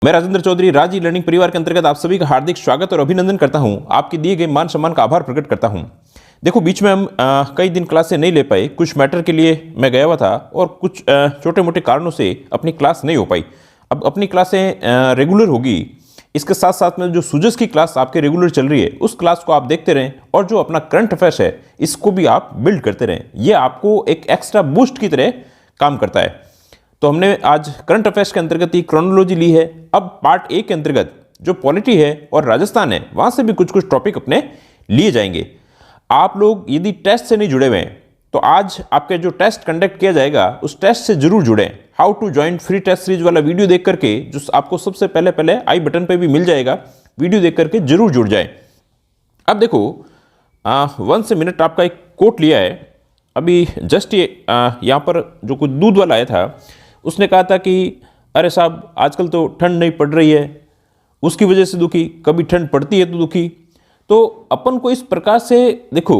मैं राजेंद्र चौधरी राज e learning परिवार के अंतर्गत आप सभी का हार्दिक स्वागत और अभिनंदन करता हूं। आपके दिए गए मान सम्मान का आभार प्रकट करता हूं। देखो, बीच में हम कई दिन क्लासें नहीं ले पाए, कुछ मैटर के लिए मैं गया हुआ था और कुछ छोटे मोटे कारणों से अपनी क्लास नहीं हो पाई। अब अपनी क्लासें रेगुलर होगी। इसके साथ साथ में जो सूजस की क्लास आपके रेगुलर चल रही है, उस क्लास को आप देखते रहें और जो अपना करंट अफेयर्स है इसको भी आप बिल्ड करते रहें। ये आपको एक एक्स्ट्रा बूस्ट की तरह काम करता है। तो हमने आज करंट अफेयर्स के अंतर्गत ही क्रोनोलॉजी ली है। अब पार्ट ए के अंतर्गत जो पॉलिटी है और राजस्थान है, वहां से भी कुछ कुछ टॉपिक अपने लिए जाएंगे। आप लोग यदि टेस्ट से नहीं जुड़े हुए हैं तो आज आपके जो टेस्ट कंडक्ट किया जाएगा उस टेस्ट से जरूर जुड़ें। How to join free test series वाला वीडियो देख करके, जो आपको सबसे पहले आई बटन पे भी मिल जाएगा, वीडियो देख करके जरूर जुड़ जाए। अब देखो, 1 से मिनट आपका एक कोट लिया है। अभी जस्ट ये यहाँ पर जो कुछ दूध वाला आया था, उसने कहा था कि अरे साहब, आजकल तो ठंड नहीं पड़ रही है, उसकी वजह से दुखी, कभी ठंड पड़ती है तो दुखी। तो अपन को इस प्रकार से देखो,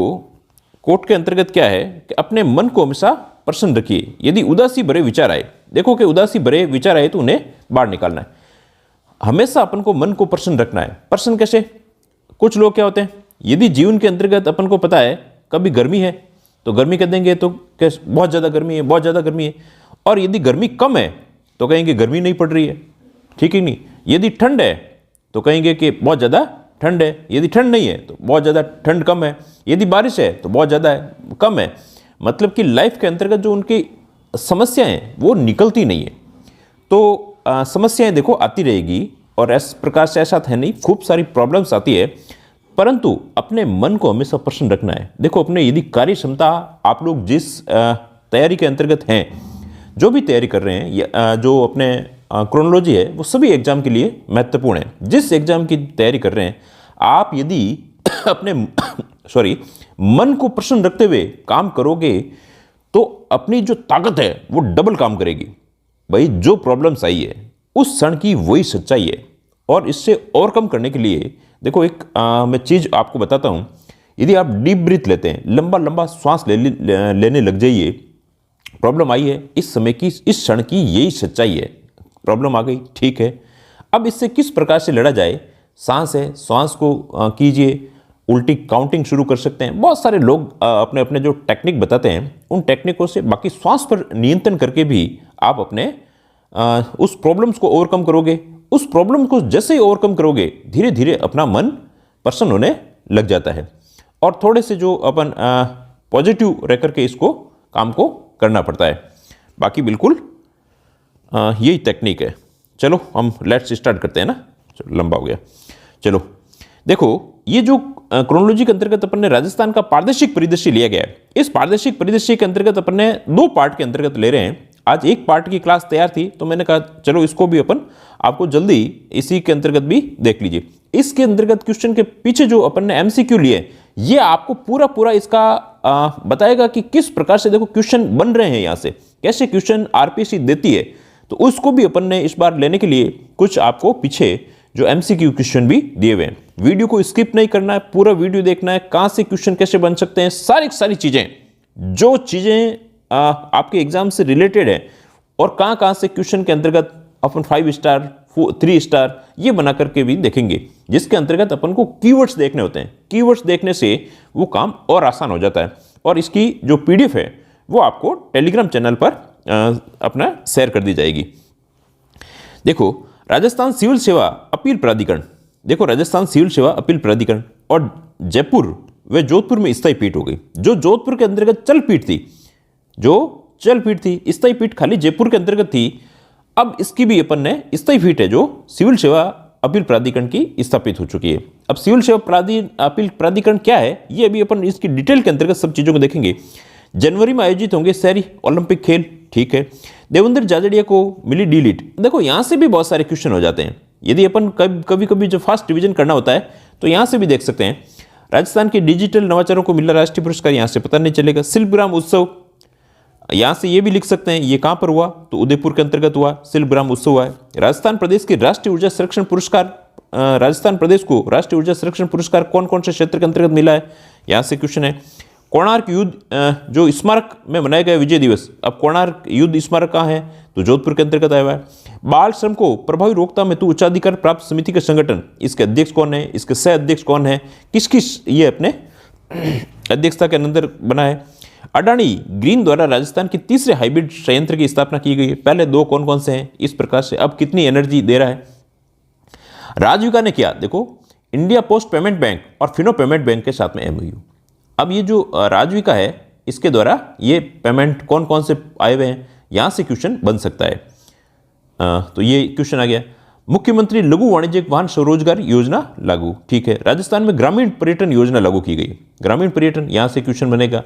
कोट के अंतर्गत क्या है कि अपने मन को हमेशा प्रसन्न रखिए। यदि उदासी भरे विचार आए, देखो कि उदासी भरे विचार आए तो उन्हें बाहर निकालना है। हमेशा अपन को मन को प्रसन्न रखना है। प्रसन्न कैसे? कुछ लोग क्या होते हैं, यदि जीवन के अंतर्गत अपन को पता है कभी गर्मी है तो गर्मी कह देंगे तो बहुत ज़्यादा गर्मी है, बहुत ज़्यादा गर्मी है। और यदि गर्मी कम है तो कहेंगे गर्मी नहीं पड़ रही है, ठीक है नहीं। यदि ठंड है तो कहेंगे कि बहुत ज़्यादा ठंड है। यदि ठंड नहीं है तो बहुत ज़्यादा ठंड कम है। यदि बारिश है तो बहुत ज़्यादा है, कम है। मतलब कि लाइफ के अंतर्गत जो उनकी समस्याएं हैं वो निकलती नहीं है। तो समस्याएं देखो आती रहेगी और इस प्रकार से ऐसा है नहीं, खूब सारी प्रॉब्लम्स आती है, परंतु अपने मन को हमेशा प्रसन्न रखना है। देखो, अपने यदि कार्य क्षमता, आप लोग जिस तैयारी के अंतर्गत हैं, जो भी तैयारी कर रहे हैं, जो अपने क्रोनोलॉजी है, वो सभी एग्जाम के लिए महत्वपूर्ण है। जिस एग्जाम की तैयारी कर रहे हैं, आप यदि अपने मन को प्रसन्न रखते हुए काम करोगे तो अपनी जो ताकत है वो डबल काम करेगी। भाई, जो प्रॉब्लम्स आई है उस क्षण की वही सच्चाई है। और इससे ओवरकम करने के लिए देखो, एक मैं चीज़ आपको बताता हूँ। यदि आप डीप ब्रीथ लेते हैं, लंबा लंबा श्वास लेने लग जाइए। प्रॉब्लम आई है, इस समय की, इस क्षण की यही सच्चाई है। प्रॉब्लम आ गई, ठीक है, अब इससे किस प्रकार से लड़ा जाए? सांस है, सांस को कीजिए, उल्टी काउंटिंग शुरू कर सकते हैं। बहुत सारे लोग अपने अपने जो टेक्निक बताते हैं, उन टेक्निकों से, बाकी श्वास पर नियंत्रण करके भी आप अपने उस प्रॉब्लम्स को ओवरकम करोगे। उस प्रॉब्लम को जैसे ही ओवरकम करोगे, धीरे धीरे अपना मन प्रसन्न होने लग जाता है। और थोड़े से जो अपन पॉजिटिव रह करके इसको काम को करना पड़ता है। बाकी बिल्कुल यही टेक्निक है। चलो हम लेट्स स्टार्ट करते हैं ना। चलो, लंबा हो गया। चलो देखो, ये जो क्रोनोलॉजी के अंतर्गत अपन ने राजस्थान का पारदर्शिक परिदृश्य लिया गया है। इस पारदर्शिक परिदृश्य के अंतर्गत अपन ने 2 पार्ट के अंतर्गत ले रहे हैं। आज एक पार्ट की क्लास तैयार थी तो मैंने कहा चलो इसको भी अपन आपको जल्दी इसी के अंतर्गत भी देख लीजिए। इसके अंतर्गत क्वेश्चन के पीछे जो अपन ने एमसीक्यू लिए, ये आपको पूरा इसका बताएगा कि किस प्रकार से देखो क्वेश्चन बन रहे हैं, यहां से कैसे क्वेश्चन आरपीसी देती है। तो उसको भी अपन ने इस बार लेने के लिए कुछ आपको पीछे जो एमसीक्यू क्वेश्चन भी दिए हुए हैं। वीडियो को स्किप नहीं करना है, पूरा वीडियो देखना है। कहां से क्वेश्चन कैसे बन सकते हैं, सारी चीजें, जो चीजें आपके एग्जाम से रिलेटेड है और कहां से क्वेश्चन के अंतर्गत अपन 5 स्टार 3 स्टार ये बना करके भी देखेंगे, जिसके अंतर्गत अपन को कीवर्ड्स देखने होते हैं। कीवर्ड्स देखने से वो काम और आसान हो जाता है। और इसकी जो पीडीएफ है वो आपको टेलीग्राम चैनल पर अपना शेयर कर दी जाएगी। देखो, राजस्थान सिविल सेवा अपील प्राधिकरण, देखो राजस्थान सिविल सेवा अपील प्राधिकरण और जयपुर व जोधपुर में स्थायी पीठ हो गई। जो जोधपुर के अंतर्गत चल पीठ थी, स्थायी पीठ खाली जयपुर के अंतर्गत थी। अब इसकी भी अपन ने स्थायी पीठ है जो सिविल सेवा अपील प्राधिकरण की स्थापित हो चुकी है। अब सिविल सेवा अपील प्राधिकरण क्या है, ये अभी अपन इसकी डिटेल के अंतर्गत सब चीजों को देखेंगे। जनवरी में आयोजित होंगे शहरी ओलंपिक खेल, ठीक है। देवेंद्र जाजड़िया को मिली डी लिट। देखो, यहां से भी बहुत सारे क्वेश्चन हो जाते हैं। यदि अपन कभी जो फास्ट डिवीजन करना होता है तो यहां से भी देख सकते हैं। राजस्थान के डिजिटल नवाचारों को मिला राष्ट्रीय पुरस्कार, यहां से पता नहीं चलेगा। शिल्पग्राम उत्सव, यहां से ये भी लिख सकते हैं ये कहां पर हुआ, तो उदयपुर के अंतर्गत हुआ, शिल्पग्राम उत्सव हुआ है। राजस्थान प्रदेश के राष्ट्रीय ऊर्जा संरक्षण पुरस्कार, राजस्थान प्रदेश को राष्ट्रीय ऊर्जा संरक्षण पुरस्कार कौन कौन से क्षेत्र के अंतर्गत मिला है, यहां से क्वेश्चन है। कोणार्क युद्ध जो स्मारक में मनाया गया विजय दिवस, अब कोणार्क युद्ध स्मारक कहाँ है, तो जोधपुर के अंतर्गत आया हुआ है। बाल श्रम को प्रभावी रोकथाम हेतु उच्चाधिकार प्राप्त समिति का संगठन, इसके अध्यक्ष कौन है, इसके सह अध्यक्ष कौन है, किस किस ये अपने अध्यक्षता के अंदर बना है। अडानी ग्रीन द्वारा राजस्थान की तीसरे हाइब्रिड संयंत्र की स्थापना की गई है। पहले दो कौन कौन से हैं, इस प्रकार से अब कितनी एनर्जी दे रहा है। राजविका ने किया, देखो इंडिया पोस्ट पेमेंट बैंक और फिनो पेमेंट बैंक के साथ में एमओयू। अब ये जो राजविका है इसके द्वारा ये पेमेंट कौन कौन से आए हुए हैं, यहाँ से क्वेश्चन बन सकता है। तो ये क्वेश्चन आ गया। मुख्यमंत्री लघु वाणिज्यिक वाहन स्वरोजगार योजना लागू, ठीक है। राजस्थान में ग्रामीण पर्यटन योजना लागू की गई, ग्रामीण पर्यटन, यहाँ से क्वेश्चन बनेगा।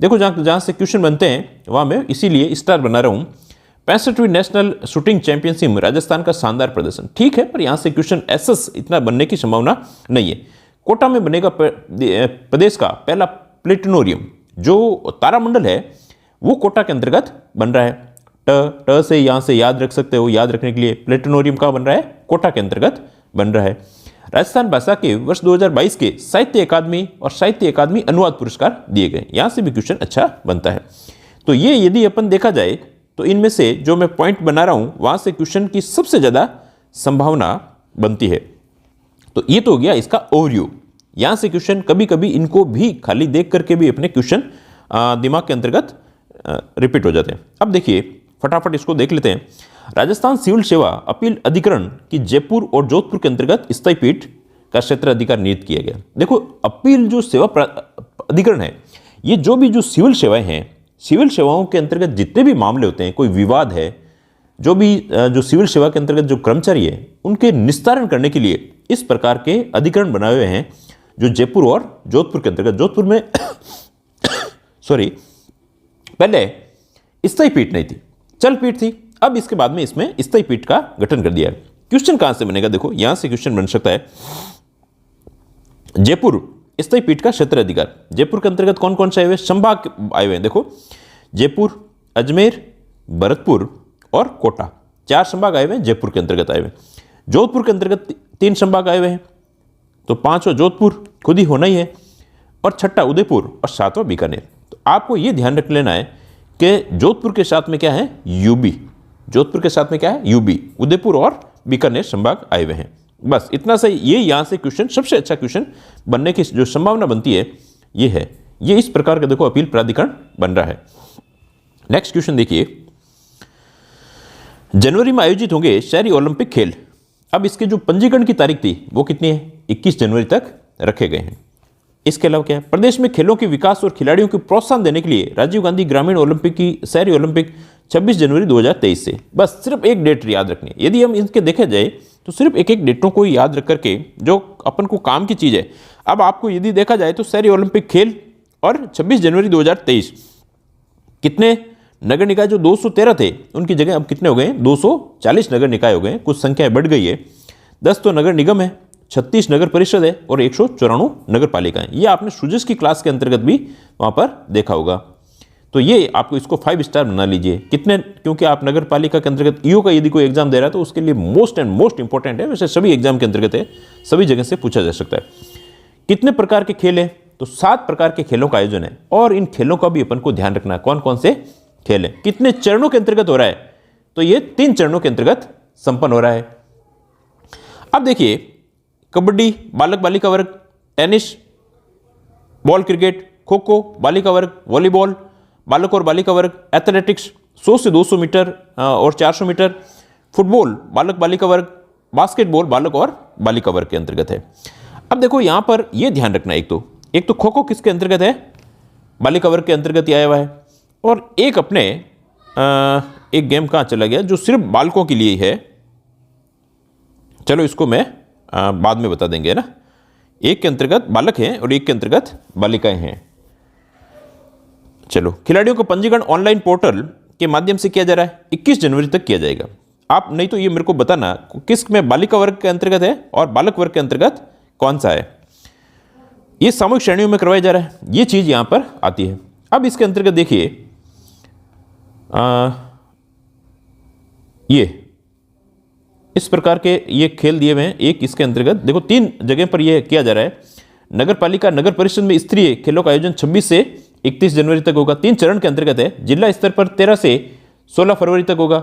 देखो जहाँ से क्वेश्चन बनते हैं वहाँ मैं इसीलिए स्टार बना रहा हूँ। 65वीं नेशनल शूटिंग चैंपियनशिप में राजस्थान का शानदार प्रदर्शन, ठीक है, पर यहाँ से क्वेश्चन एसएस इतना बनने की संभावना नहीं है। कोटा में बनेगा प्रदेश का पहला प्लेटिनोरियम, जो तारामंडल है वो कोटा के अंतर्गत बन रहा है। ट से यहाँ से याद रख सकते हो, याद रखने के लिए प्लेटिनोरियम कहाँ बन रहा है, कोटा के अंतर्गत बन रहा है। राजस्थान भाषा के वर्ष 2022 के साहित्य अकादमी और साहित्य अकादमी अनुवाद पुरस्कार दिए गए, यहाँ से भी क्वेश्चन अच्छा बनता है। तो ये यदि अपन देखा जाए तो इनमें से जो मैं पॉइंट बना रहा हूँ वहाँ से क्वेश्चन की सबसे ज़्यादा संभावना बनती है। तो ये तो हो गया इसका ओवरव्यू। यहाँ से क्वेश्चन कभी कभी इनको भी खाली देख करके भी अपने क्वेश्चन दिमाग के अंतर्गत रिपीट हो जाते हैं। अब देखिए फटाफट इसको देख लेते हैं। राजस्थान सिविल सेवा अपील अधिकरण की जयपुर और जोधपुर के अंतर्गत स्थायी पीठ का क्षेत्र अधिकार नियुक्त किया गया। देखो अपील जो सेवा अधिकरण है, ये जो भी जो सिविल सेवाएं हैं, सिविल सेवाओं के अंतर्गत जितने भी मामले होते हैं, कोई विवाद है, जो भी जो सिविल सेवा के अंतर्गत जो कर्मचारी है उनके निस्तारण करने के लिए इस प्रकार के अधिकरण बनाए हुए हैं, जो जयपुर और जोधपुर के अंतर्गत। जोधपुर में सॉरी पहले स्थायी पीठ नहीं थी, चल पीठ थी, अब इसके बाद में इसमें स्थायी पीठ का गठन कर दिया है। क्वेश्चन कहां से बनेगा, देखो यहां से क्वेश्चन बन सकता है। जयपुर स्थायी पीठ का क्षेत्र अधिकार, जयपुर के अंतर्गत कौन कौन से आए हुए, संभाग आए हुए हैं। देखो जयपुर, अजमेर, भरतपुर और कोटा, 4 संभाग आए हुए हैं, जयपुर के अंतर्गत आए हुए। जोधपुर के अंतर्गत 3 संभाग आए हुए हैं, तो 5वां जोधपुर खुद ही होना ही है, और 6वां उदयपुर और 7वां बीकानेर। तो आपको यह ध्यान रख लेना है कि जोधपुर के साथ में क्या है, यूबी, जोधपुर के साथ में क्या है, यूबी, उदयपुर और बीकानेर संभाग आए हुए हैं। बस इतना सही। ये यहां से क्वेश्चन सबसे अच्छा क्वेश्चन बनने की जो संभावना बनती है ये है, ये इस प्रकार का देखो अपील प्राधिकरण बन रहा है। नेक्स्ट क्वेश्चन देखिए, जनवरी में आयोजित होंगे शहरी ओलंपिक खेल। अब इसके जो पंजीकरण की तारीख थी वो कितनी है, 21 जनवरी तक रखे गए हैं। इसके अलावा क्या है, प्रदेश में खेलों के विकास और खिलाड़ियों को प्रोत्साहन देने के लिए राजीव गांधी ग्रामीण ओलंपिक की शहरी ओलंपिक 26 जनवरी 2023 से। बस सिर्फ एक डेट याद रखनी है। यदि हम इनके देखे जाए तो सिर्फ एक एक डेटों को याद रख करके जो अपन को काम की चीज़ है। अब आपको यदि देखा जाए तो शहरी ओलंपिक खेल और 26 जनवरी 2023, कितने नगर निकाय जो 213 थे उनकी जगह अब कितने हो गए, 240 नगर निकाय हो गए। कुछ संख्याएं बढ़ गई है, 10 तो नगर निगम है, 36 नगर परिषद है और 194 नगर पालिकाएं। ये आपने सुजस की क्लास के अंतर्गत भी वहां पर देखा होगा। तो ये आपको इसको 5 स्टार बना लीजिए। कितने, क्योंकि आप नगर पालिका के अंतर्गत ईओ का यदि कोई एग्जाम दे रहा है तो उसके लिए मोस्ट एंड मोस्ट इंपॉर्टेंट है। वैसे सभी एग्जाम के अंतर्गत है, सभी जगह से पूछा जा सकता है। कितने प्रकार के खेल है, तो 7 प्रकार के खेलों का आयोजन है, और इन खेलों का भी अपन को ध्यान रखना है कौन कौन से खेल है। कितने चरणों के अंतर्गत हो रहा है, तो ये 3 चरणों के अंतर्गत संपन्न हो रहा है। अब देखिए कबड्डी बालक बालिका वर्ग, tennis, ball cricket, kho kho बालिका वर्ग, वॉलीबॉल बालक और बालिका वर्ग, एथलेटिक्स 100 से 200 मीटर और 400 मीटर, फुटबॉल बालक बालिका वर्ग, बास्केटबॉल बालक और बालिका वर्ग के अंतर्गत है। अब देखो यहां पर यह ध्यान रखना, एक तो खो खो किसके अंतर्गत है, बालिका वर्ग के अंतर्गत ही आया हुआ है। और एक अपने एक गेम कहाँ चला गया जो सिर्फ बालकों के लिए है, चलो इसको मैं बाद में बता देंगे ना। एक के अंतर्गत बालक हैं और एक के अंतर्गत बालिकाएं हैं। चलो, खिलाड़ियों का पंजीकरण ऑनलाइन पोर्टल के माध्यम से किया जा रहा है, 21 जनवरी तक किया जाएगा। आप नहीं तो ये मेरे को बताना किस में बालिका वर्ग के अंतर्गत है और बालक वर्ग के अंतर्गत कौन सा है। ये सामूहिक श्रेणियों में करवाया जा रहा है, ये चीज यहां पर आती है। अब इसके अंतर्गत देखिए ये इस प्रकार के ये खेल दिए हुए हैं। एक इसके अंतर्गत देखो 3 जगह पर ये किया जा रहा है, नगर पालिका नगर परिषद में स्तरीय खेलों का आयोजन 26 से 31 जनवरी तक होगा। 3 चरण के अंतर्गत है। जिला स्तर पर 13 से 16 फरवरी तक होगा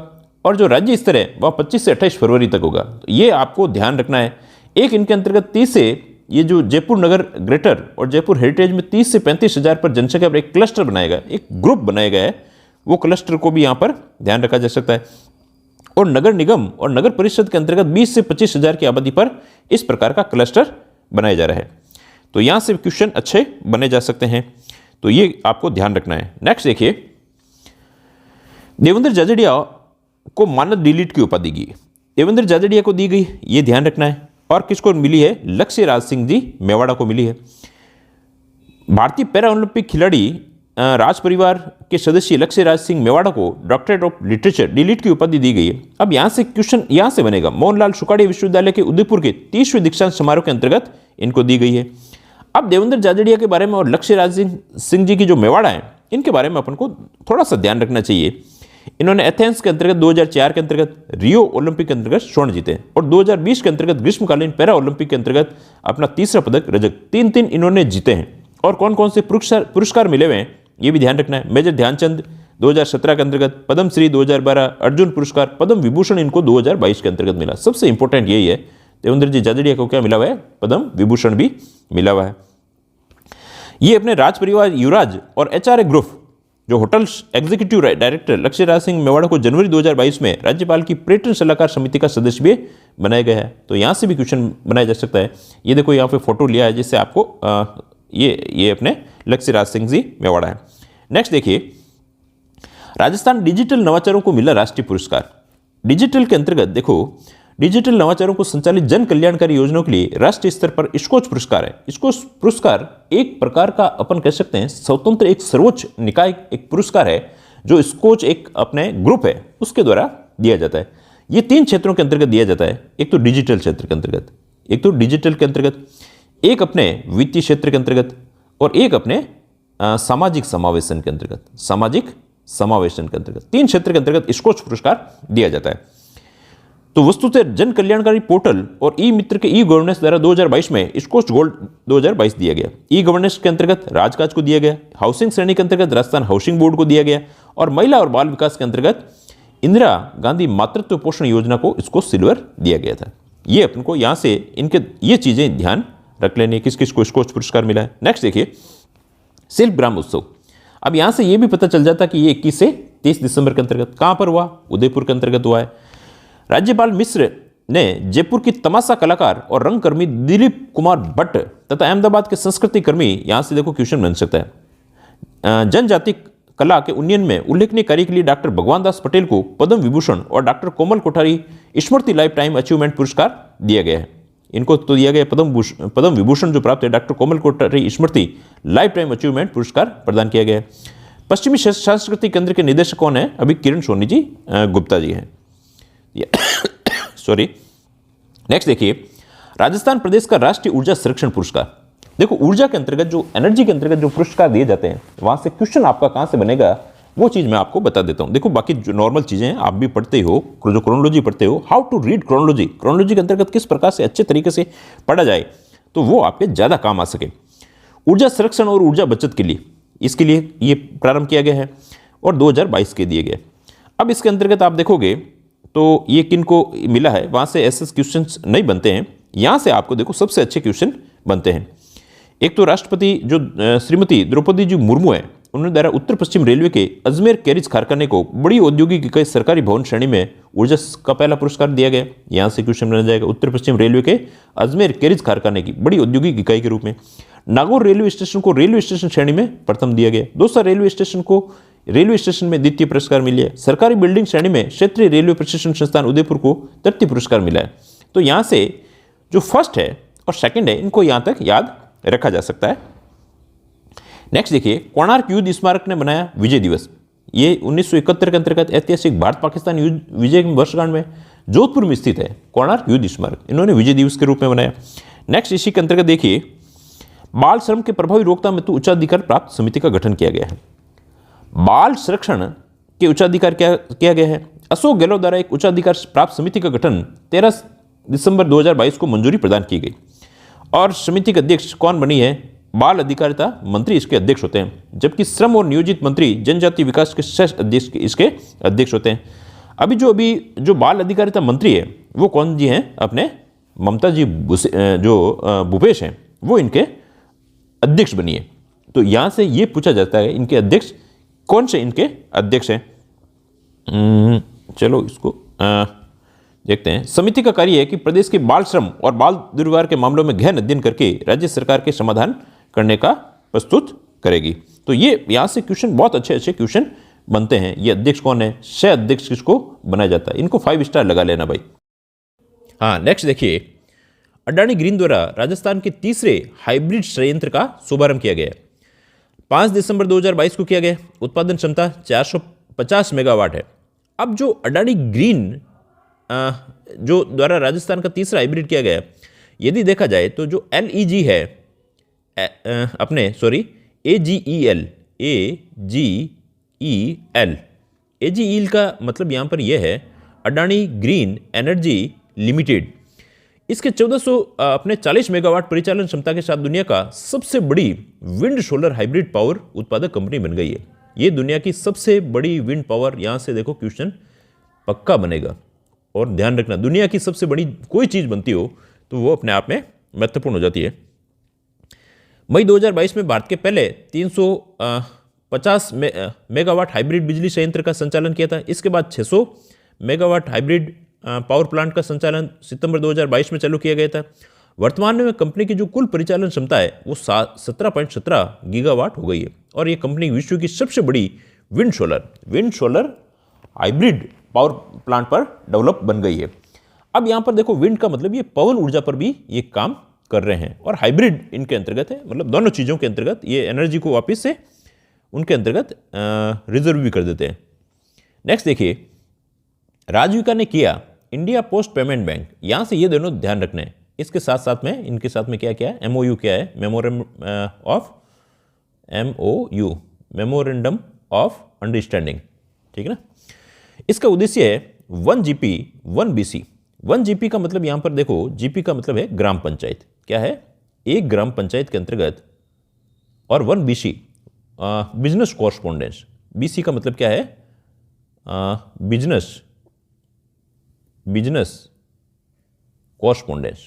और जो राज्य स्तर है वह 25 से 28 फरवरी तक होगा। तो ये आपको ध्यान रखना है। एक इनके अंतर्गत 30 से ये जो जयपुर नगर ग्रेटर और जयपुर हेरिटेज में 30 से 35,000 पर जनसंख्या पर एक क्लस्टर बनाया गया, एक ग्रुप बनाया गया है, वो क्लस्टर को भी यहाँ पर ध्यान रखा जा सकता है। और नगर निगम और नगर परिषद के अंतर्गत 20 से 25,000 की आबादी पर इस प्रकार का क्लस्टर बनाया जा रहा है। तो यहाँ से क्वेश्चन अच्छे बने जा सकते हैं, तो ये आपको ध्यान रखना है। नेक्स्ट देखिए, देवेंद्र झाझड़िया को मानद डिलीट की उपाधि दी गई। देवेंद्र झाझड़िया को दी गई, ये ध्यान रखना है। और किसको मिली है? लक्ष्य राज सिंह जी मेवाड़ा को मिली है। भारतीय पैरा ओलंपिक खिलाड़ी राज परिवार के सदस्य लक्ष्य राज सिंह मेवाड़ा को डॉक्टरेट ऑफ लिटरेचर डिलीट की उपाधि दी गई है। अब यहाँ से क्वेश्चन यहाँ से बनेगा, मोहनलाल सुखाड़िया विश्वविद्यालय के उदयपुर के 30वें दीक्षांत समारोह के अंतर्गत इनको दी गई है। अब देवेंद्र झाझड़िया के बारे में और लक्ष्य राज सिंह जी की जो मेवाड़ा है, इनके बारे में अपन को थोड़ा सा ध्यान रखना चाहिए। इन्होंने एथेंस के अंतर्गत 2004 के अंतर्गत, रियो ओलंपिक के अंतर्गत स्वर्ण जीते और 2020 के अंतर्गत ग्रीष्मकालीन पैरा ओलंपिक के अंतर्गत अपना तीसरा पदक रजत, 3 इन्होंने जीते हैं। और कौन कौन से पुरस्कार मिले हुए हैं ये भी ध्यान रखना है। मेजर ध्यानचंद 2017 के अंतर्गत, पद्म श्री 2012, अर्जुन पुरस्कार, पद्म विभूषण इनको 2022 के अंतर्गत मिला। सबसे इंपॉर्टेंट यही है, देवेंद्र जी झाझड़िया को क्या मिला हुआ है? पद्म विभूषण भी मिला हुआ है। ये अपने राज परिवार युवराज और एचआरए ग्रुप जो होटल्स एग्जीक्यूटिव डायरेक्टर लक्ष्य राज सिंह मेवाड़ा को जनवरी 2022 में राज्यपाल की पर्यटन सलाहकार समिति का सदस्य भी बनाया गया है। तो यहाँ से भी क्वेश्चन बनाया जा सकता है। ये देखो यहाँ पे फोटो लिया है जिससे आपको ये अपने लक्ष्य राज सिंह जी मेवाड़ा है। नेक्स्ट देखिए, राजस्थान डिजिटल नवाचारों को मिला राष्ट्रीय पुरस्कार। डिजिटल के अंतर्गत देखो, डिजिटल नवाचारों को संचालित जन कल्याणकारी योजनाओं के लिए राष्ट्रीय स्तर पर स्कोच पुरस्कार है। स्कोच पुरस्कार एक प्रकार का अपन कह सकते हैं स्वतंत्र एक सर्वोच्च निकाय एक पुरस्कार है जो स्कोच एक अपने ग्रुप है उसके द्वारा दिया जाता है। ये 3 क्षेत्रों के अंतर्गत दिया जाता है। एक तो डिजिटल क्षेत्र के अंतर्गत, एक अपने वित्तीय क्षेत्र के अंतर्गत और एक अपने सामाजिक समावेशन के अंतर्गत। 3 क्षेत्र के अंतर्गत स्कोच पुरस्कार दिया जाता है। तो वस्तुतः जन कल्याणकारी पोर्टल और ई मित्र के ई गवर्नेंस द्वारा 2022 में स्कोच गोल्ड 2022 दिया गया। ई गवर्नेंस के अंतर्गत राजकाज को दिया गया, हाउसिंग श्रेणी के अंतर्गत राजस्थान हाउसिंग बोर्ड को दिया गया और महिला और बाल विकास के अंतर्गत इंदिरा गांधी मातृत्व पोषण योजना को इसको सिल्वर दिया गया था। ये अपन को यहाँ से इनके ये चीजें ध्यान रख लेनी, किस किस को स्कोच पुरस्कार मिला है। नेक्स्ट देखिए, शिल्प ग्राम उत्सव। अब यहाँ से ये भी पता चल जाता कि ये 21 से 30 दिसंबर के अंतर्गत कहाँ पर हुआ? उदयपुर के अंतर्गत हुआ है। राज्यपाल मिश्र ने जयपुर की तमाशा कलाकार और रंगकर्मी दिलीप कुमार भट्ट तथा अहमदाबाद के संस्कृति कर्मी, यहां से देखो क्वेश्चन बन सकता है, जनजाति कला के उन्नयन में उल्लेखनीय कार्य के लिए डॉक्टर भगवान दास पटेल को पद्म विभूषण और डॉक्टर कोमल कोठारी स्मृति लाइफ टाइम अचीवमेंट पुरस्कार दिया गया है। इनको तो दिया गया पद्म विभूषण जो प्राप्त है डॉक्टर कोमल कोठारी स्मृति लाइफ टाइम अचीवमेंट पुरस्कार प्रदान किया गया है। पश्चिमी सांस्कृतिक केंद्र के निदेशक कौन है? अभी किरण सोनी जी गुप्ता जी हैं। सॉरी। नेक्स्ट देखिए, राजस्थान प्रदेश का राष्ट्रीय ऊर्जा संरक्षण पुरस्कार। देखो ऊर्जा के अंतर्गत जो एनर्जी के अंतर्गत जो पुरस्कार दिए जाते हैं वहां से क्वेश्चन आपका कहां से बनेगा वो चीज मैं आपको बता देता हूं। देखो बाकी जो नॉर्मल चीजें हैं आप भी पढ़ते हो, जो क्रोनोलॉजी पढ़ते हो, हाउ टू रीड क्रोनोलॉजी के अंतर्गत किस प्रकार से अच्छे तरीके से पढ़ा जाए तो वो आपके ज्यादा काम आ सके। ऊर्जा संरक्षण और ऊर्जा बचत के लिए इसके लिए ये प्रारंभ किया गया है और 2022 के दिए गए। अब इसके अंतर्गत आप देखोगे तो ये किन को मिला है, वहां से ऐसे क्वेश्चंस नहीं बनते हैं, यहां से आपको देखो सबसे अच्छे क्वेश्चन बनते हैं। एक तो राष्ट्रपति जो श्रीमती द्रौपदी जी मुर्मू है उन्होंने द्वारा उत्तर पश्चिम रेलवे के अजमेर कैरिज कारखाने को बड़ी औद्योगिक इकाई सरकारी भवन श्रेणी में ऊर्जा का पहला पुरस्कार दिया गया। यहां से क्वेश्चन बन जाएगा उत्तर पश्चिम रेलवे के अजमेर कैरिज कारखाने की बड़ी औद्योगिक इकाई के रूप में। नागौर रेलवे स्टेशन को रेलवे स्टेशन श्रेणी में प्रथम दिया गया। दूसरा रेलवे स्टेशन को रेलवे स्टेशन में द्वितीय पुरस्कार मिला है। सरकारी बिल्डिंग श्रेणी में क्षेत्रीय रेलवे प्रशिक्षण संस्थान उदयपुर को तृतीय पुरस्कार मिला है। तो यहां से जो फर्स्ट है और सेकंड है इनको यहां तक याद रखा जा सकता है। नेक्स्ट देखिए, कोणार्क युद्ध स्मारक ने बनाया विजय दिवस। ये 1971 के अंतर्गत ऐतिहासिक भारत पाकिस्तान युद्ध विजय वर्षगांठ में जोधपुर में स्थित है कोणार्क युद्ध स्मारक, इन्होंने विजय दिवस के रूप में बनाया। नेक्स्ट इसी के अंतर्गत देखिए, बाल श्रम के प्रभावी रोकथाम हेतु उच्चाधिकार प्राप्त समिति का गठन किया गया है। बाल संरक्षण के उच्चाधिकार किया गया है। अशोक गहलोत द्वारा एक उच्चाधिकार प्राप्त समिति का गठन 13 दिसंबर 2022 को मंजूरी प्रदान की गई और समिति के अध्यक्ष कौन बनी है? बाल अधिकारिता मंत्री इसके अध्यक्ष होते हैं, जबकि श्रम और नियोजित मंत्री जनजातीय विकास के सह अध्यक्ष इसके अध्यक्ष होते हैं। अभी जो बाल अधिकारिता मंत्री है वो कौन जी हैं? अपने ममता जी भूपेश हैं, वो इनके अध्यक्ष बनी है। तो यहां से ये पूछा जाता है इनके अध्यक्ष कौन से इनके अध्यक्ष हैं। चलो इसको देखते हैं। समिति का कार्य है कि प्रदेश के बाल श्रम और बाल दुर्व्यवहार के मामलों में गहन अध्ययन करके राज्य सरकार के समाधान करने का प्रस्तुत करेगी। तो ये यहां से क्वेश्चन बहुत अच्छे क्वेश्चन बनते हैं। ये अध्यक्ष कौन है? सह अध्यक्ष किसको बनाया जाता है? इनको 5 स्टार लगा लेना भाई। हाँ, नेक्स्ट देखिए, अडानी ग्रीन द्वारा राजस्थान के तीसरे हाइब्रिड संयंत्र का शुभारंभ किया गया। 5 दिसंबर 2022 को किया गया। उत्पादन क्षमता 450 मेगावाट है। अब जो अडानी ग्रीन जो द्वारा राजस्थान का तीसरा हाइब्रिड किया गया, यदि देखा जाए तो जो LEG है AGEL का मतलब यहाँ पर यह है अडानी ग्रीन एनर्जी लिमिटेड। इसके 1440 मेगावाट परिचालन क्षमता के साथ दुनिया का सबसे बड़ी विंड सोलर हाइब्रिड पावर उत्पादक कंपनी बन गई है। ये दुनिया की सबसे बड़ी विंड पावर, यहाँ से देखो क्वेश्चन पक्का बनेगा। और ध्यान रखना, दुनिया की सबसे बड़ी कोई चीज़ बनती हो तो वो अपने आप में महत्वपूर्ण हो जाती है। मई 2022 में भारत के पहले 350 मेगावाट हाइब्रिड बिजली संयंत्र का संचालन किया था। इसके बाद 600 मेगावाट हाइब्रिड पावर प्लांट का संचालन सितंबर 2022 में चालू किया गया था। वर्तमान में कंपनी की जो कुल परिचालन क्षमता है वो 17.17 गीगावाट हो गई है और ये कंपनी विश्व की सबसे बड़ी wind solar hybrid power plant पर डेवलप बन गई है। अब यहाँ पर देखो, विंड का मतलब ये पवन ऊर्जा पर भी ये काम कर रहे हैं और हाइब्रिड इनके अंतर्गत है, मतलब दोनों चीज़ों के अंतर्गत ये एनर्जी को वापस से उनके अंतर्गत रिजर्व भी कर देते हैं। नेक्स्ट देखिए, राजविका ने किया इंडिया पोस्ट पेमेंट बैंक। यहाँ से ये दोनों ध्यान रखना है। इसके साथ साथ में इनके साथ में क्या क्या है? MOU क्या है? मेमोरेंडम ऑफ अंडरस्टैंडिंग, ठीक है ना। इसका उद्देश्य है 1 GP 1 BC। 1 GP का मतलब यहां पर देखो, GP का मतलब है ग्राम पंचायत। क्या है? एक ग्राम पंचायत के अंतर्गत, और 1 BC बिजनेस कॉरस्पॉन्डेंस। BC का मतलब क्या है? Business correspondence.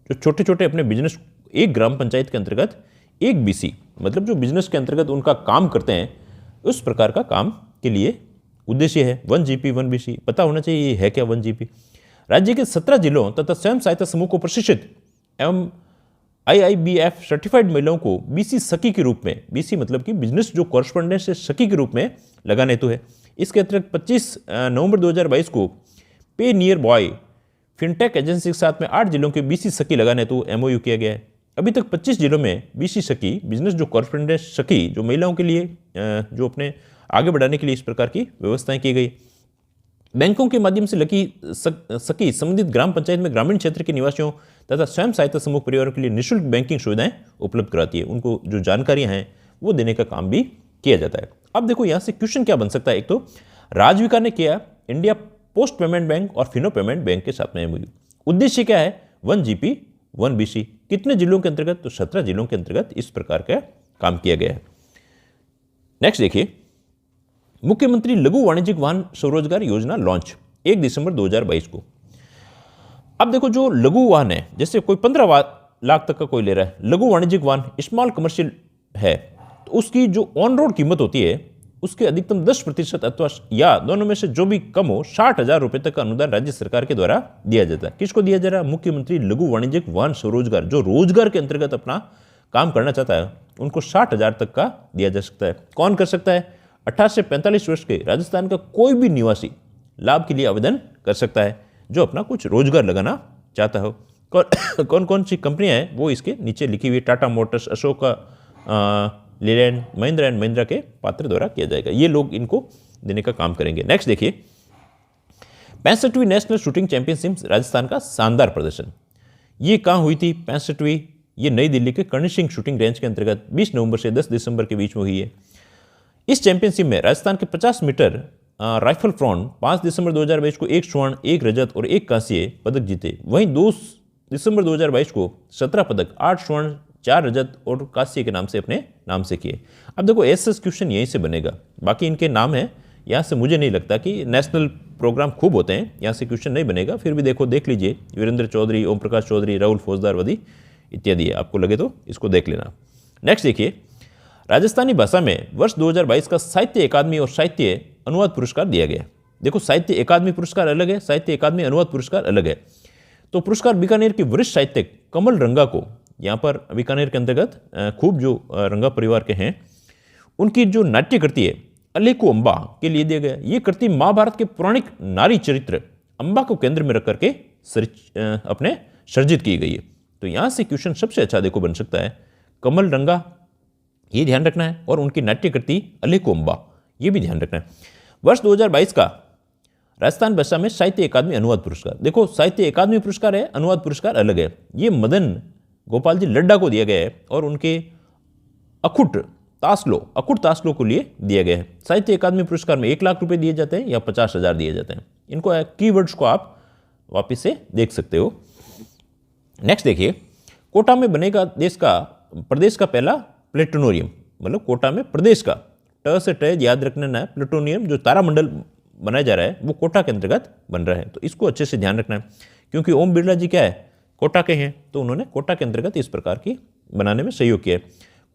जो छोटे छोटे अपने बिजनेस, एक ग्राम पंचायत के अंतर्गत 1 BC मतलब जो बिजनेस के अंतर्गत उनका काम करते हैं, उस प्रकार का काम के लिए उद्देश्य है 1 GP 1 BC। पता होना चाहिए ये है क्या 1 GP। राज्य के 17 जिलों तथा स्वयं सहायता समूह को प्रशिक्षित एवं IIBF सर्टिफाइड महिलाओं को BC सखी के रूप में, BC मतलब कि बिजनेस जो कॉरस्पॉन्डेंस से सखी के रूप में लगाने हेतु है। इसके अतिरिक्त 25 नवंबर 2022 को पे नियर बॉय फिनटेक एजेंसी के साथ में 8 जिलों के BC सखी लगाने हेतु MOU किया गया है। अभी तक 25 जिलों में BC सखी, बिजनेस जो कॉरस्पॉन्डेंस सखी, जो महिलाओं के लिए जो अपने आगे बढ़ाने के लिए इस प्रकार की व्यवस्थाएं की गई। बैंकों के माध्यम से सखी संबंधित ग्राम पंचायत में ग्रामीण क्षेत्र के निवासियों तथा स्वयं सहायता समूह परिवारों के लिए निःशुल्क बैंकिंग सुविधाएं उपलब्ध कराती है। उनको जो जानकारियां हैं वो देने का काम भी किया जाता है। अब देखो यहाँ से क्वेश्चन क्या बन सकता है। एक तो राजविका ने किया इंडिया पोस्ट पेमेंट बैंक और फिनो पेमेंट बैंक के साथ में MOU। उद्देश्य क्या है? 1 GP 1 BC। कितने जिलों के अंतर्गत? तो 17 जिलों के अंतर्गत इस प्रकार का काम किया गया है। नेक्स्ट देखिए, मुख्यमंत्री लघु वाणिज्यिक वाहन स्वरोजगार योजना लॉन्च 1 दिसंबर 2022 को। अब देखो, जो लघु वाहन है, जैसे कोई 15 लाख तक का कोई ले रहा है, लघु वाणिज्यिक वाहन स्मॉल कमर्शियल है, तो उसकी जो ऑन रोड कीमत होती है उसके अधिकतम 10% अथवा या दोनों में से जो भी कम हो 60,000 रुपये तक का अनुदान राज्य सरकार के द्वारा दिया जाता है। किसको दिया जा रहा है? मुख्यमंत्री लघु वाणिज्यिक वाहन स्वरोजगार, जो रोजगार के अंतर्गत अपना काम करना चाहता है उनको 60,000 तक का दिया जा सकता है। कौन कर सकता है? 18 से 45 वर्ष के राजस्थान का कोई भी निवासी लाभ के लिए आवेदन कर सकता है जो अपना कुछ रोजगार लगाना चाहता हो। कौन कौन सी कंपनियां हैं वो इसके नीचे लिखी हुई है। टाटा मोटर्स, अशोका लेलैंड, महिंद्रा एंड महिंद्रा के पात्र द्वारा किया जाएगा। ये लोग इनको देने का काम करेंगे। नेक्स्ट देखिए, 65वीं नेशनल शूटिंग चैंपियनशिप राजस्थान का शानदार प्रदर्शन। ये कहाँ हुई थी? 65वीं, ये नई दिल्ली के कर्णी सिंह शूटिंग रेंज के अंतर्गत 20 नवंबर से 10 दिसंबर के बीच में हुई है। इस चैंपियनशिप में राजस्थान के 50 मीटर राइफल फ्रॉन 5 दिसंबर 2022 को 1 स्वर्ण, 1 रजत और 1 कांस्य पदक जीते। वहीं 2 दिसंबर 2022 को 17 पदक, 8 स्वर्ण, 4 रजत और कांस्य के नाम से अपने नाम से किए। अब देखो ऐसा क्वेश्चन यहीं से बनेगा, बाकी इनके नाम है, यहाँ से मुझे नहीं लगता कि नेशनल प्रोग्राम खूब होते हैं, यहाँ से क्वेश्चन नहीं बनेगा। फिर भी देखो देख लीजिए, वीरेंद्र चौधरी, ओम प्रकाश चौधरी, राहुल फौजदार वदी इत्यादि है, आपको लगे तो इसको देख लेना। नेक्स्ट देखिए, राजस्थानी भाषा में वर्ष 2022 का साहित्य अकादमी और साहित्य अनुवाद पुरस्कार दिया गया। देखो साहित्य अकादमी पुरस्कार अलग है, साहित्य अकादमी अनुवाद पुरस्कार अलग है। तो पुरस्कार बीकानेर के वरिष्ठ साहित्यक कमल रंगा को, यहाँ पर बीकानेर के अंतर्गत खूब जो रंगा परिवार के हैं, उनकी जो नाट्य कृति है अलेको अम्बा के लिए दिया गया। ये कृति महाभारत के पौराणिक नारी चरित्र अम्बा को केंद्र में रख करके अपने सर्जित की गई है। तो यहाँ से क्वेश्चन सबसे अच्छा देखो बन सकता है कमल रंगा, ये ध्यान रखना है, और उनकी नाट्य कृति अलेको अम्बा, ये भी ध्यान रखना है। वर्ष 2022 का राजस्थान भाषा में साहित्य अकादमी अनुवाद पुरस्कार, देखो साहित्य अकादमी पुरस्कार है, अनुवाद पुरस्कार अलग है। ये मदन गोपाल जी लड्डा को दिया गया है और उनके अखुट तासलो को लिए दिया गया है। साहित्य अकादमी पुरस्कार में 1 लाख रुपए दिए जाते हैं या 50,000 दिए जाते हैं। इनको कीवर्ड्स को आप वापस से देख सकते हो। नेक्स्ट देखिए, कोटा में बनेगा प्रदेश का पहला प्लेटोनियम, मतलब कोटा में प्रदेश का, ट से ट याद रखना है, प्लेटोनियम जो तारामंडल बनाया जा रहा है वो कोटा के अंतर्गत बन रहा है। तो इसको अच्छे से ध्यान रखना है, क्योंकि ओम बिरला जी क्या है, कोटा के हैं, तो उन्होंने कोटा के अंतर्गत इस प्रकार की बनाने में सहयोग किया है।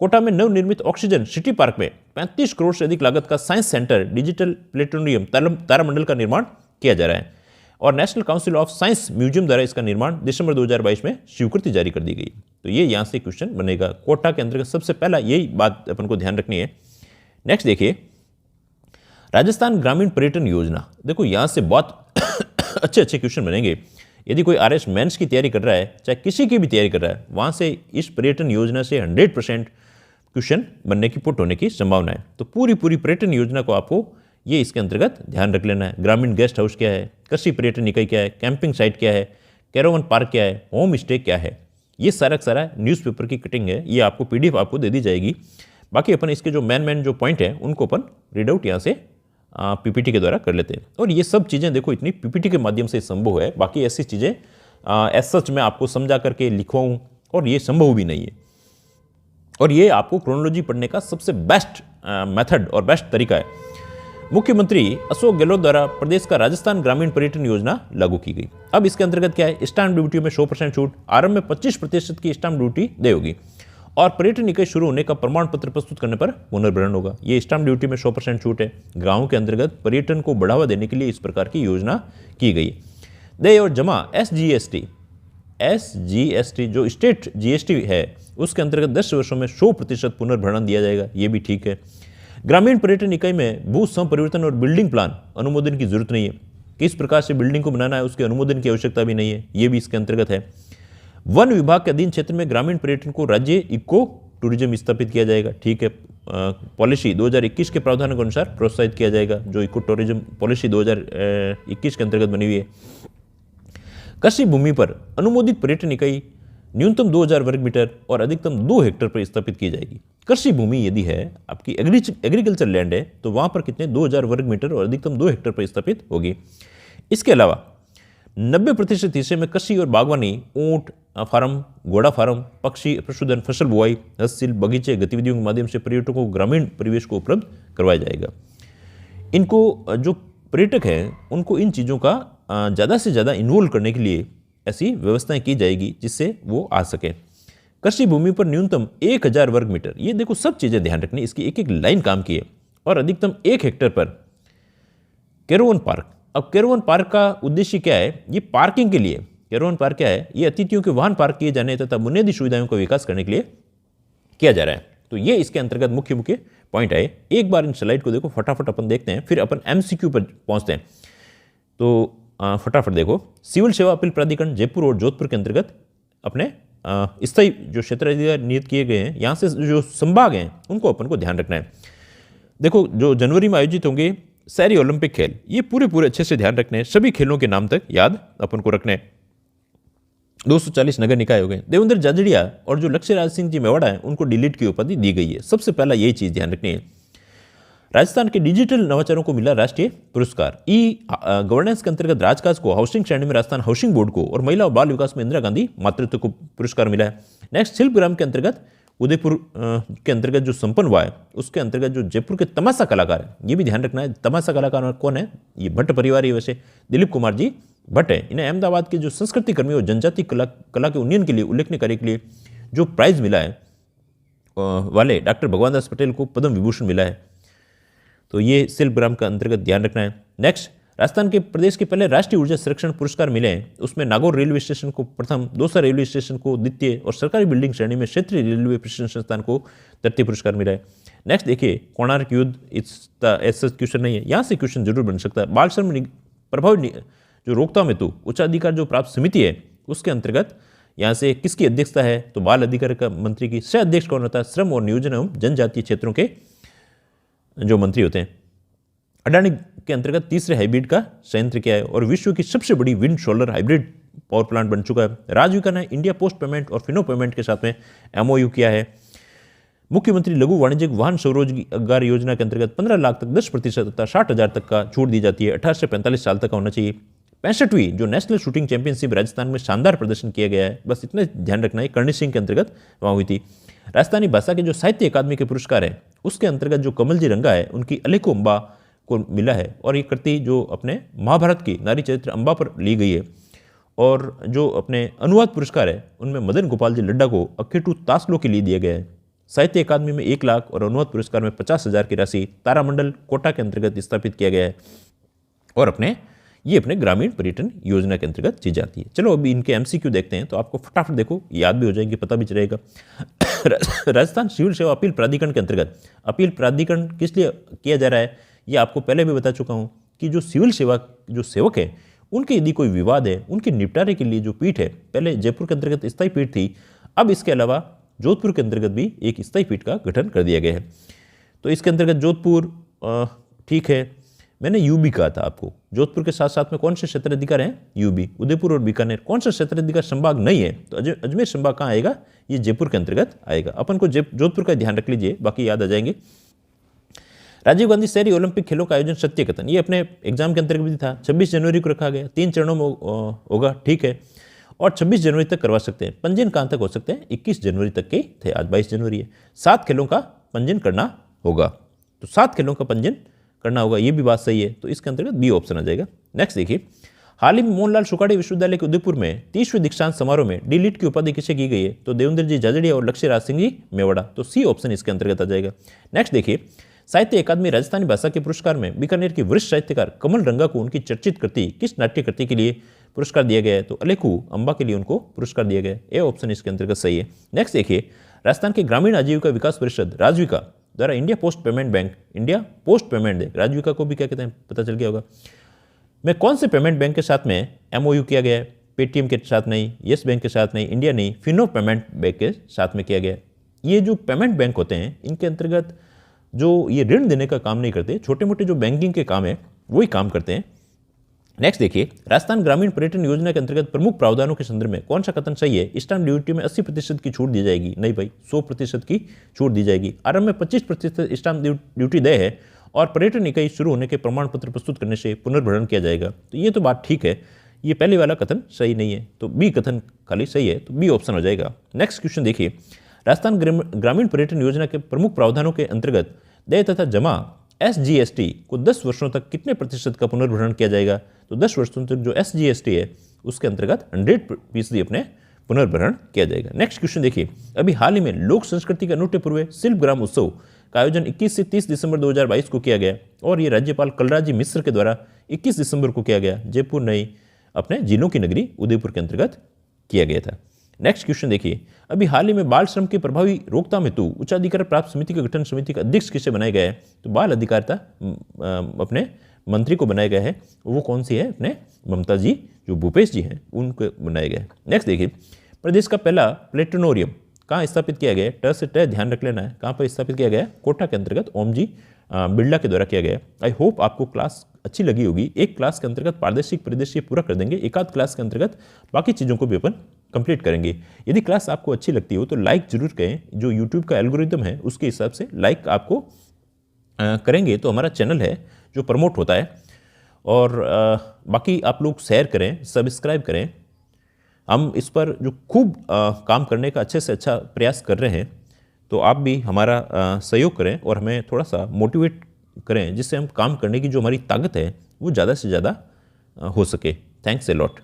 कोटा में नवनिर्मित ऑक्सीजन सिटी पार्क में 35 करोड़ से अधिक लागत का साइंस सेंटर डिजिटल प्लेटोनियम तारामंडल का निर्माण किया जा रहा है, और national council of science museum द्वारा इसका निर्माण दिसंबर 2022 में स्वीकृति जारी कर दी गई। तो ये यहाँ से क्वेश्चन बनेगा, कोटा के अंतर्गत सबसे पहला यही बात अपन को ध्यान रखनी है। नेक्स्ट देखिए, राजस्थान ग्रामीण पर्यटन योजना, देखो यहाँ से बहुत अच्छे क्वेश्चन बनेंगे। यदि कोई RS मेंस की तैयारी कर रहा है, चाहे किसी की भी तैयारी कर रहा है, वहाँ से इस पर्यटन योजना से 100% क्वेश्चन बनने की पुट होने की संभावना है। तो पूरी पर्यटन योजना को आपको ये इसके अंतर्गत ध्यान रख लेना है। ग्रामीण गेस्ट हाउस क्या है, कृषि पर्यटन इकाई क्या है, कैंपिंग साइट क्या है, कैरावन पार्क क्या है, होम स्टे क्या है, ये सारा न्यूज़पेपर की कटिंग है, ये आपको PDF आपको दे दी जाएगी। बाकी अपन इसके जो मेन जो पॉइंट है उनको अपन रीड आउट यहाँ से PPT के द्वारा कर लेते हैं। और ये सब चीज़ें देखो इतनी PPT के माध्यम से संभव है, बाकी ऐसी चीज़ें एज सच मैं आपको समझा करके लिखवाऊँ और ये संभव भी नहीं है। और ये आपको क्रोनोलॉजी पढ़ने का सबसे बेस्ट मेथड और बेस्ट तरीका है। मुख्यमंत्री अशोक गहलोत द्वारा प्रदेश का राजस्थान ग्रामीण पर्यटन योजना लागू की गई। अब इसके अंतर्गत क्या है, स्टाम्प ड्यूटी में 100% छूट, आरंभ में 25% की स्टाम्प ड्यूटी देय होगी, और पर्यटन इकाई शुरू होने का प्रमाण पत्र प्रस्तुत करने पर पुनर्भरण होगा। ये स्टाम्प ड्यूटी में 100% छूट है। गाँव के अंतर्गत पर्यटन को बढ़ावा देने के लिए इस प्रकार की योजना की गई। देय और जमा SGST जो स्टेट GST है उसके अंतर्गत 10 वर्षों में 100% पुनर्भरण दिया जाएगा, ये भी ठीक है। ग्रामीण पर्यटन इकाई में भू संपरिवर्तन और बिल्डिंग प्लान अनुमोदन की जरूरत नहीं है, किस प्रकार से बिल्डिंग को बनाना है उसके अनुमोदन की आवश्यकता भी नहीं है, ये भी इसके अंतर्गत है। वन विभाग के अधीन क्षेत्र में ग्रामीण पर्यटन को राज्य इको टूरिज्म स्थापित किया जाएगा, ठीक है। पॉलिसी 2021 के प्रावधानों के अनुसार प्रोत्साहित किया जाएगा, जो इको टूरिज्म पॉलिसी 2021 के अंतर्गत बनी हुई है। कृषि भूमि पर अनुमोदित पर्यटन इकाई न्यूनतम 2000 वर्ग मीटर और अधिकतम 2 हेक्टेयर पर स्थापित की जाएगी। कृषि भूमि यदि है आपकी एग्रीकल्चर लैंड है तो वहां पर कितने 2000 वर्ग मीटर और अधिकतम 2 हेक्टेयर पर स्थापित होगी। इसके अलावा 90% हिस्से में कृषि और बागवानी, ऊंट फार्म, घोड़ा फार्म, पक्षी पशुधन, फसल बुआई, हस्तशिल्प, बगीचे गतिविधियों के माध्यम से पर्यटकों को ग्रामीण परिवेश को उपलब्ध करवाया जाएगा। इनको जो पर्यटक हैं उनको इन चीज़ों का ज़्यादा से ज़्यादा इन्वॉल्व करने के लिए ऐसी व्यवस्थाएं की जाएगी जिससे वो आ सके। कृषि भूमि पर न्यूनतम 1000 वर्ग मीटर, ये देखो सब चीज़ें ध्यान रखनी, इसकी एक लाइन काम की है, और अधिकतम 1 हेक्टेयर पर कैरावन पार्क। अब कैरावन पार्क का उद्देश्य क्या है, ये पार्किंग के लिए कैरावन पार्क क्या है, ये अतिथियों के वाहन पार्क किए जाने तथा बुनियादी सुविधाओं का विकास करने के लिए किया जा रहा है। तो ये इसके अंतर्गत मुख्य पॉइंट है। एक बार इन स्लाइड को देखो, फटाफट अपन देखते हैं, फिर अपन MCQ पर पहुंचते हैं। तो फटाफट देखो, सिविल सेवा अपील प्राधिकरण जयपुर और जोधपुर के अंतर्गत अपने स्थायी जो क्षेत्राधिकार नियत किए गए हैं, यहाँ से जो संभाग हैं उनको अपन को ध्यान रखना है। देखो जो जनवरी में आयोजित होंगे शहरी ओलंपिक खेल, ये पूरे अच्छे से ध्यान रखने हैं, सभी खेलों के नाम तक याद अपन को रखने हैं। 240 नगर निकाय हो गए। देवेंद्र जाजड़िया और जो लक्ष्य राज सिंह जी मेवाड़ा हैं उनको डिलीट की उपाधि दी गई है। सबसे पहला यही चीज़ ध्यान रखनी है। राजस्थान के डिजिटल नवाचारों को मिला राष्ट्रीय पुरस्कार। गवर्नेंस के अंतर्गत राजकाज को, हाउसिंग श्रेणी में राजस्थान हाउसिंग बोर्ड को और महिला और बाल विकास में इंदिरा गांधी मातृत्व को पुरस्कार मिला है। नेक्स्ट, शिल्पग्राम के अंतर्गत उदयपुर के अंतर्गत जो संपन्न हुआ है उसके अंतर्गत जो जयपुर के तमाशा कलाकार है, ये भी ध्यान रखना है। तमाशा कलाकार कौन है? ये भट्ट परिवार ही वैसे दिलीप कुमार जी भट्ट है। इन्हें अहमदाबाद के जो संस्कृति कर्मी और जनजाति कला के उन्नयन के लिए उल्लेखनीय कार्य के लिए जो प्राइज मिला है वाले डॉक्टर भगवान दास पटेल को पद्म विभूषण मिला है। तो ये शिल्पग्राम का अंतर्गत ध्यान रखना है। नेक्स्ट, राजस्थान के प्रदेश के पहले राष्ट्रीय ऊर्जा संरक्षण पुरस्कार मिले हैं। उसमें नागौर रेलवे स्टेशन को प्रथम, दौसा रेलवे स्टेशन को द्वितीय और सरकारी बिल्डिंग श्रेणी में क्षेत्रीय रेलवे प्रशिक्षण संस्थान को तृतीय पुरस्कार मिला है। नेक्स्ट देखिए, कोणार्क युद्ध, इसका ऐसा क्वेश्चन नहीं है, यहाँ से क्वेश्चन जरूर बन सकता है। बाल श्रम प्रभावी जो रोकथाम हेतु उच्चाधिकार जो प्राप्त समिति है उसके अंतर्गत यहाँ से किसकी अध्यक्षता है? तो बाल अधिकार का मंत्री की। सह अध्यक्ष कौन होता है? श्रम और नियोजन एवं जनजातीय क्षेत्रों के जो मंत्री होते हैं। अडानी के अंतर्गत तीसरे हाइब्रिड का संयंत्र किया है और विश्व की सबसे बड़ी wind solar hybrid power plant बन चुका है। राजविका ने इंडिया पोस्ट पेमेंट और फिनो पेमेंट के साथ में MOU किया है। मुख्यमंत्री लघु वाणिज्यिक वाहन स्वरोजगार योजना के अंतर्गत 15 लाख तक 10% तथा 60,000 तक का छूट दी जाती है। 18 से 45 साल तक का होना चाहिए। 65वीं जो नेशनल शूटिंग चैंपियनशिप राजस्थान में शानदार प्रदर्शन किया गया है, बस इतना ध्यान रखना है, करणी सिंह के अंतर्गत वहाँ हुई थी। राजस्थानी भाषा के जो साहित्य अकादमी के पुरस्कार है उसके अंतर्गत जो कमल जी रंगा है उनकी अलेको अम्बा को मिला है और ये कृति जो अपने महाभारत की नारी चरित्र अम्बा पर ली गई है। और जो अपने अनुवाद पुरस्कार है उनमें मदन गोपाल जी लड्डा को अक्केटू तासलो के लिए दिया गया है। साहित्य अकादमी में 1 लाख और अनुवाद पुरस्कार में 50,000 की राशि तारामंडल कोटा के अंतर्गत स्थापित किया गया है और अपने ग्रामीण पर्यटन योजना के अंतर्गत चीज जाती है। चलो अभी इनके MCQ देखते हैं तो आपको फटाफट देखो याद भी हो जाएंगे, पता भी चलेगा। राजस्थान सिविल सेवा अपील प्राधिकरण के अंतर्गत अपील प्राधिकरण किस लिए किया जा रहा है ये आपको पहले भी बता चुका हूं कि जो सिविल सेवा जो सेवक है उनके यदि कोई विवाद है उनके निपटारे के लिए जो पीठ है, पहले जयपुर के अंतर्गत स्थायी पीठ थी, अब इसके अलावा जोधपुर के अंतर्गत भी एक स्थायी पीठ का गठन कर दिया गया है। तो इसके अंतर्गत जोधपुर ठीक है, मैंने यूबी कहा था आपको। जोधपुर के साथ साथ में कौन से क्षेत्राधिकार हैं? यूबी। उदयपुर और बीकानेर कौन सा क्षेत्राधिकार संभाग नहीं है? तो अजमेर संभाग कहाँ आएगा? ये जयपुर के अंतर्गत आएगा। अपन को जोधपुर का ध्यान रख लीजिए, बाकी याद आ जाएंगे। राजीव गांधी शहरी ओलंपिक खेलों का आयोजन सत्य कथन, ये अपने एग्जाम के अंतर्गत भी था। 26 जनवरी को रखा गया, 3 चरणों में होगा, ठीक है, और 26 जनवरी तक करवा सकते हैं। पंजीयन कहाँ तक हो सकते हैं? 21 जनवरी तक के थे, आज 22 जनवरी है। 7 खेलों का पंजीयन करना होगा, तो 7 खेलों का पंजीयन करना होगा, ये भी बात सही है। तो इसके अंतर्गत बी ऑप्शन आ जाएगा। नेक्स्ट देखिए, हाल ही में मोहनलाल सुखाड़ी विश्वविद्यालय के उदयपुर में 30वें दीक्षांत समारोह में डी.लिट की उपाधि किसे की गई है? तो देवेंद्र जी झाझड़िया और लक्ष्य राज सिंह जी मेवाड़ा, तो सी ऑप्शन इसके अंतर्गत आ जाएगा। नेक्स्ट देखिए, साहित्य अकादमी राजस्थानी भाषा के पुरस्कार में बीकानेर के वरिष्ठ साहित्यकार कमल रंगा को उनकी चर्चित कृति किस नाट्य कृति के लिए पुरस्कार दिया गया है? तो अलेखू अम्बा के लिए उनको पुरस्कार दिया गया है। ए ऑप्शन इसके अंतर्गत सही है। नेक्स्ट देखिए, राजस्थान के ग्रामीण आजीविका विकास परिषद राजविका द्वारा इंडिया पोस्ट पेमेंट बैंक राजविका को भी क्या कहते हैं पता चल गया होगा, में कौन से पेमेंट बैंक के साथ में MOU किया गया है? पेटीएम के साथ नहीं, येस बैंक के साथ नहीं, इंडिया नहीं, फिनो पेमेंट बैंक के साथ में किया गया है। ये जो पेमेंट बैंक होते हैं इनके अंतर्गत जो ये ऋण देने का काम नहीं करते, छोटे मोटे जो बैंकिंग के काम है वही काम करते हैं। नेक्स्ट देखिए, राजस्थान ग्रामीण पर्यटन योजना के अंतर्गत प्रमुख प्रावधानों के संदर्भ में कौन सा कथन सही है? स्टाम्प ड्यूटी में 80% की छूट दी जाएगी, नहीं भाई, 100% की छूट दी जाएगी। आरंभ में 25% स्टाम्प ड्यूटी दे है और पर्यटन इकाई शुरू होने के प्रमाण पत्र प्रस्तुत करने से पुनर्भरण किया जाएगा। तो ये तो बात ठीक है, ये पहले वाला कथन सही नहीं है, तो बी कथन खाली सही है, तो बी ऑप्शन हो जाएगा। नेक्स्ट क्वेश्चन देखिए, राजस्थान ग्रामीण पर्यटन योजना के प्रमुख प्रावधानों के अंतर्गत देय तथा जमा SGST को 10 वर्षों तक कितने प्रतिशत का पुनर्भरण किया जाएगा? तो 10 वर्षों तक जो SGST है उसके अंतर्गत 100% अपने पुनर्भरण किया जाएगा। नेक्स्ट क्वेश्चन देखिए, अभी हाल ही में लोक संस्कृति के अनूठे पूर्व शिल्पग्राम उत्सव का आयोजन 21 से 30 दिसंबर 2022 को किया गया और ये राज्यपाल कलराज जी मिश्र के द्वारा 21 दिसंबर को किया गया। जयपुर नई अपने जिलों की नगरी उदयपुर के अंतर्गत किया गया था। नेक्स्ट क्वेश्चन देखिए, अभी हाल ही में बाल श्रम के प्रभावी रोकथाम हेतु उच्चाधिकार प्राप्त समिति का गठन समिति का अध्यक्ष किसे बनाया गया है? तो बाल अधिकारिता अपने मंत्री को बनाया गया है, वो कौन सी है? अपने ममता जी जो भूपेश जी हैं उनको बनाया गया है। नेक्स्ट देखिए, प्रदेश का पहला प्लेटोनोरियम कहाँ स्थापित किया गया है? ट से ट ध्यान रख लेना है, कहाँ पर स्थापित किया गया है? कोटा के अंतर्गत ओम जी बिरला के द्वारा किया गया है। आई होप आपको क्लास अच्छी लगी होगी। एक क्लास के अंतर्गत प्रादेशिक परिदृश्य पूरा कर देंगे, एक आध क्लास के अंतर्गत बाकी चीज़ों को भी अपन कंप्लीट करेंगे। यदि क्लास आपको अच्छी लगती हो तो लाइक जरूर करें, जो यूट्यूब का एल्गोरिदम है उसके हिसाब से लाइक आपको करेंगे तो हमारा चैनल है जो प्रमोट होता है। और बाकी आप लोग शेयर करें, सब्सक्राइब करें। हम इस पर जो खूब काम करने का अच्छे से अच्छा प्रयास कर रहे हैं, तो आप भी हमारा सहयोग करें और हमें थोड़ा सा मोटिवेट करें, जिससे हम काम करने की जो हमारी ताकत है वो ज़्यादा से ज़्यादा हो सके। Thanks a lot.